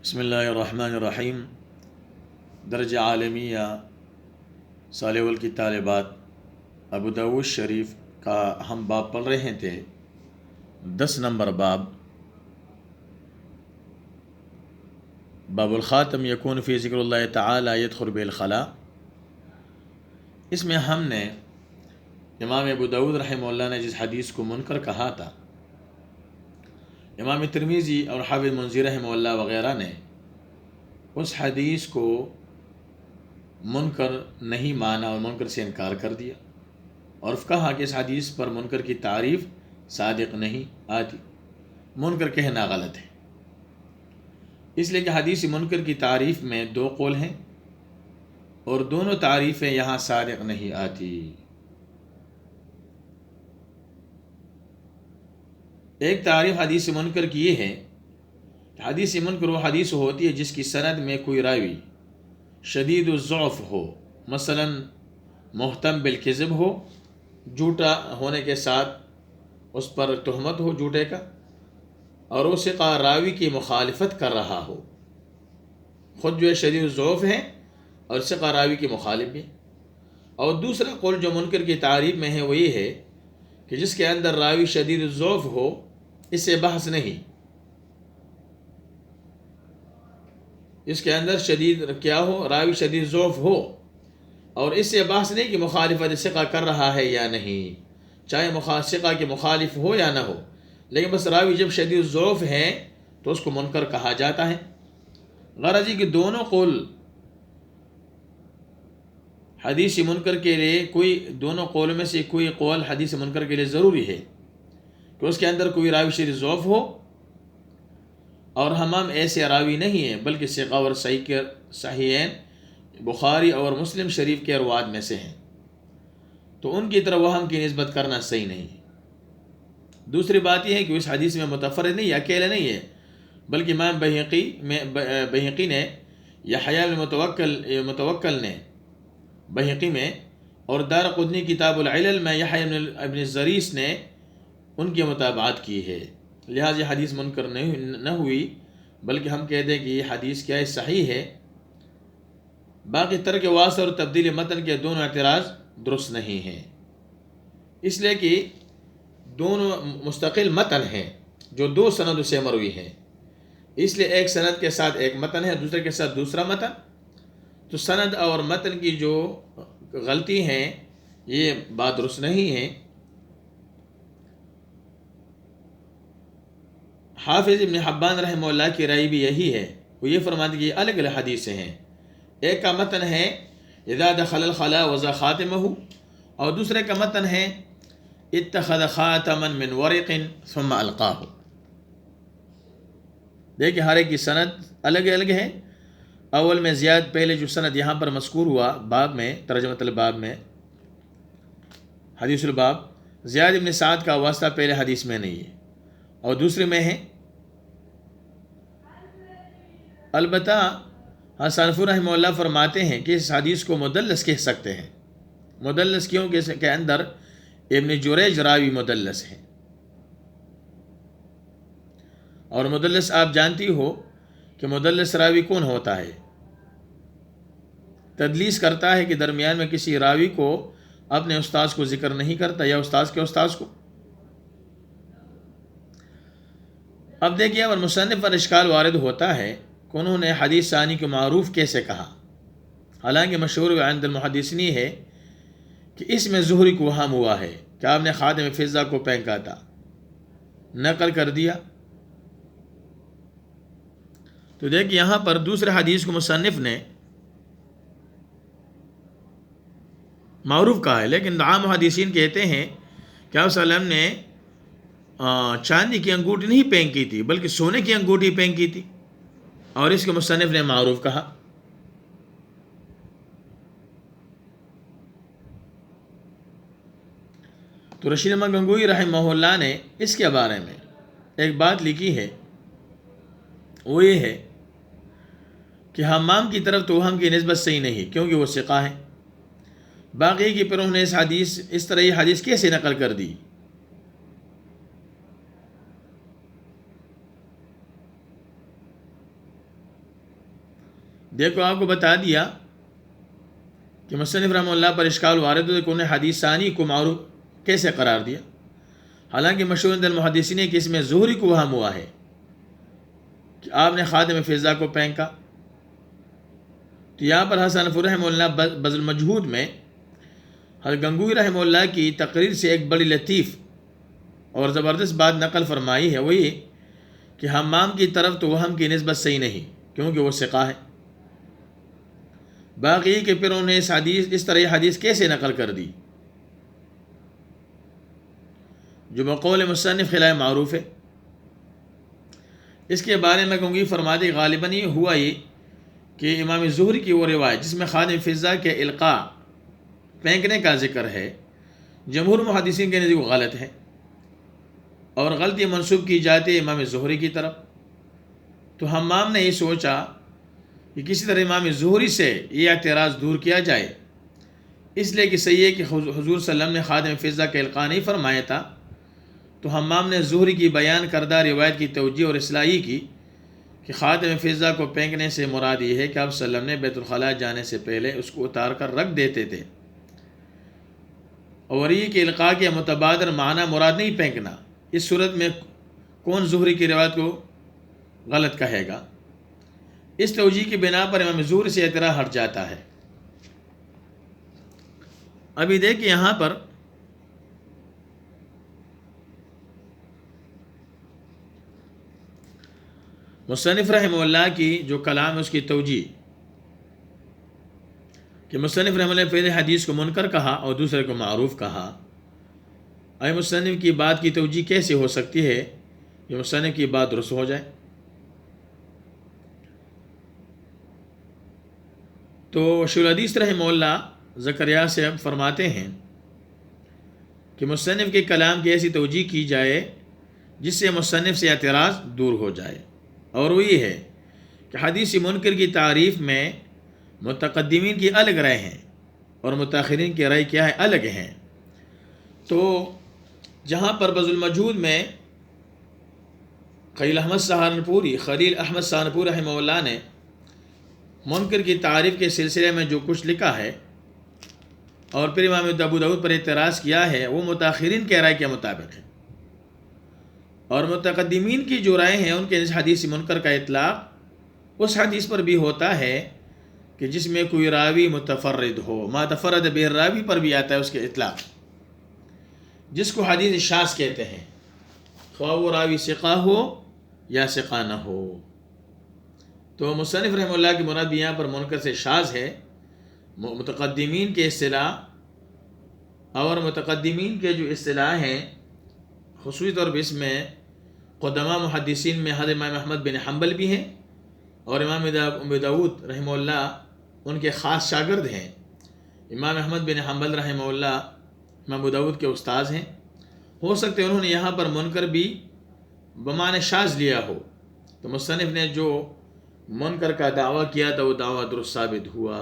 بسم اللہ الرحمن الرحیم۔ درجہ عالمیہ سال اول کی طالبات، ابو داؤد شریف کا ہم باب پڑھ رہے تھے، 10 نمبر باب الخاتم یکون فی ذکر اللہ تعالی یدخل بالخلا۔ اس میں ہم نے امام ابو داؤد رحمہ اللہ نے جس حدیث کو منکر کہا تھا، امام ترمذی اور حافظ منذر رحمہ اللہ وغیرہ نے اس حدیث کو منکر نہیں مانا اور منکر سے انکار کر دیا، اور کہا کہ اس حدیث پر منکر کی تعریف صادق نہیں آتی، منکر کہنا غلط ہے، اس لیے کہ حدیث منکر کی تعریف میں 2 قول ہیں اور دونوں تعریفیں یہاں صادق نہیں آتی۔ ایک تعریف حدیث منکر کی یہ ہے کہ حدیث منکر وہ حدیث ہوتی ہے جس کی سند میں کوئی راوی شدید الضعف ہو، مثلا محتم بالکذب ہو، جھوٹا ہونے کے ساتھ اس پر تہمت ہو جھوٹے کا، اور وہ ثقہ راوی کی مخالفت کر رہا ہو، خود جو ہے شدید الضعف ہے اور ثقہ راوی کی مخالف بھی۔ اور دوسرا قول جو منکر کی تعریف میں ہے وہ یہ ہے کہ جس کے اندر راوی شدید الضعف ہو، اس سے بحث نہیں، اس کے اندر شدید کیا ہو، راوی شدید ضعف ہو، اور اس سے بحث نہیں کہ مخالفت ثقہ کر رہا ہے یا نہیں، چاہے ثقہ کے مخالف ہو یا نہ ہو، لیکن بس راوی جب شدید ضعف ہے تو اس کو منکر کہا جاتا ہے۔ غرض یہ کہ دونوں قول حدیث منکر کے لیے دونوں قول میں سے کوئی قول حدیث منکر کے لیے ضروری ہے کہ اس کے اندر کوئی راوی شدید ضعف ہو، اور ہمام ایسے راوی نہیں ہیں بلکہ ثقہ اور صحیحین بخاری اور مسلم شریف کے روات میں سے ہیں، تو ان کی طرف وہم کی نسبت کرنا صحیح نہیں ہے۔ دوسری بات یہ ہے کہ اس حدیث میں متفرد نہیں، اکیلے نہیں ہے، بلکہ امام بہقی نے یحییٰ بن متوکل نے بہقی میں، اور دارقطنی کتاب العلل میں یحییٰ بن زریس نے ان کی متابعت کی ہے، لہٰذا یہ حدیث منکر نہ ہوئی، بلکہ ہم کہتے ہیں کہ یہ حدیث کیا ہے، صحیح ہے۔ باقی ترک واسطہ اور تبدیل متن کے دونوں اعتراض درست نہیں ہیں، اس لیے کہ دونوں مستقل متن ہیں جو 2 سند سے مروی ہیں، اس لیے ایک سند کے ساتھ ایک متن ہے، دوسرے کے ساتھ دوسرا متن، تو سند اور متن کی جو غلطی ہیں یہ بات درست نہیں ہے۔ حافظ ابن حبان رحمہ اللہ کی رائے بھی یہی ہے، وہ یہ فرماتے کہ یہ الگ الگ حدیثیں ہیں، ایک کا متن ہے اذا دخل الخلاء وضع خاتمہ، اور دوسرے کا متن ہے اتخذ خاتما من ورق ثم القاہ۔ دیکھیں ہر ایک کی سند الگ الگ ہے۔ اول میں پہلے جو سند یہاں پر مذکور ہوا باب میں، ترجمۃ الباب میں، حدیث الباب، زیاد بن سعد کا واسطہ پہلے حدیث میں نہیں ہے، اور دوسرے میں ہے۔ البتہ حسنفی رحمہ اللہ فرماتے ہیں کہ اس حدیث کو مدلس کہہ سکتے ہیں۔ مدلس کیوں کہ اس کے اندر ابن جریج راوی مدلس ہے، اور مدلس آپ جانتی ہو کہ مدلس راوی کون ہوتا ہے؟ تدلیس کرتا ہے کہ درمیان میں کسی راوی کو اپنے استاذ کو ذکر نہیں کرتا یا استاذ کے استاذ کو۔ اب دیکھیے، اور مصنف پر اشکال وارد ہوتا ہے کہ انہوں نے حدیث ثانی کو معروف کیسے کہا، حالانکہ مشہور عند المحدثین ہے کہ اس میں زہری کو وہم ہوا ہے کہ آپ نے خاتم فضہ کو پھینکا تھا، نقل کر دیا۔ تو دیکھیے یہاں پر دوسرے حدیث کو مصنف نے معروف کہا ہے، لیکن عام محدثین کہتے ہیں کہ آپ صلی اللہ علیہ وسلم نے چاندی کی انگوٹھی نہیں پھینکی تھی بلکہ سونے کی انگوٹھی پھینکی تھی، اور اس کے مصنف نے معروف کہا۔ تو رشید احمد گنگوئی رحمہ اللہ نے اس کے بارے میں ایک بات لکھی ہے، وہ یہ ہے کہ حمام کی طرف توہم کی نسبت صحیح نہیں کیونکہ وہ ثقہ ہے۔ باقی کہ پھر انہوں نے اس طرح یہ حدیث کیسے نقل کر دی؟ دیکھو آپ کو بتا دیا کہ مصنف رحمہ اللہ پر اشکال وارد ہو کہ انہیں حدیث ثانی کو معروف کیسے قرار دیا، حالانکہ مشہور عند المحدثین ہے کہ اس میں زہری کو وہم ہوا ہے کہ آپ نے خادم فضا کو پھینکا۔ تو یہاں پر حسن فر رحمہ اللہ بذل المجہود میں حضرت گنگوئی رحمہ اللہ کی تقریر سے ایک بڑی لطیف اور زبردست بات نقل فرمائی ہے، وہ یہ کہ حمام کی طرف تو وہم کی نسبت صحیح نہیں کیونکہ وہ ثقہ ہے۔ باقی کہ پھر انہوں نے اس طرح یہ حدیث کیسے نقل کر دی جو بقول مصنف خلاف معروف ہے؟ اس کے بارے میں گنگوئی فرماتے غالباً یہ ہوا یہ کہ امام زہری کی وہ روایت جس میں خادم فضا کے القاء پھینکنے کا ذکر ہے، جمہور محدثین کے نزدیک وہ غلط ہے اور غلطی منسوب کی جاتی ہے امام زہری کی طرف۔ تو حمام نے یہ سوچا کہ کسی طرح امام زہری سے یہ اعتراض دور کیا جائے، اس لیے کہ صحیح ہے کہ حضور صلی اللہ علیہ وسلم نے خادم فضا کا القاء نہیں فرمایا تھا، تو حمام نے زہری کی بیان کردہ روایت کی توجیہ اور اصلاحی کی کہ خاتم فضا کو پھینکنے سے مراد یہ ہے کہ آپ صلی اللہ علیہ وسلم نے بیت الخلاء جانے سے پہلے اس کو اتار کر رکھ دیتے تھے، اور یہ کہ القاء کے متبادر معنی مراد نہیں پھینکنا۔ اس صورت میں کون زہری کی روایت کو غلط کہے گا؟ اس توجیہ کی بنا پر امام زہری سے اعتراض ہٹ جاتا ہے۔ ابھی دیکھیں یہاں پر مصنف رحمہ اللہ کی جو کلام ہے اس کی توجیہ کہ مصنف رحمہ اللہ پہلے حدیث کو منکر کہا اور دوسرے کو معروف کہا، اے مصنف کی بات کی توجیہ کیسے ہو سکتی ہے کہ مصنف کی بات درست ہو جائے؟ تو شیخ الحدیث رحمہ اللہ زکریا سے فرماتے ہیں کہ مصنف کے کلام کی ایسی توجیہ کی جائے جس سے مصنف سے اعتراض دور ہو جائے، اور وہ یہ ہے کہ حدیث منکر کی تعریف میں متقدمین کی الگ رائے ہیں اور متاخرین کی رائے کیا ہے؟ الگ ہیں۔ تو جہاں پر بذل المجہود میں خلیل احمد سہارنپوری رحمہ اللہ نے منکر کی تعریف کے سلسلے میں جو کچھ لکھا ہے اور پھر امام ابو داؤد پر اعتراض کیا ہے، وہ متاخرین کے رائے کے مطابق ہے، اور متقدمین کی جو رائے ہیں ان کے حدیث منکر کا اطلاق اس حدیث پر بھی ہوتا ہے کہ جس میں کوئی راوی متفرد ہو، ما تفرد بہ راوی پر بھی آتا ہے اس کے اطلاق، جس کو حدیث شاذ کہتے ہیں، خواہ وہ راوی ثقہ ہو یا ثقہ نہ ہو۔ تو مصنف رحمہ اللہ کی مراد بھی یہاں پر منکر سے شاذ ہے، متقدمین کے اصطلاح اور متقدمین کے جو اصطلاح ہیں خصوصی طور پر اس میں قدماء محدثین میں حضرت امام احمد بن حنبل بھی ہیں اور امام ابو داؤد رحمہ اللہ ان کے خاص شاگرد ہیں۔ امام احمد بن حنبل رحمہ اللہ امام ابو داؤد کے استاذ ہیں، ہو سکتے انہوں نے یہاں پر منکر بھی بمعنی شاذ لیا ہو، تو مصنف نے جو منکر کا دعویٰ کیا تھا وہ دعویٰ درست ثابت ہوا۔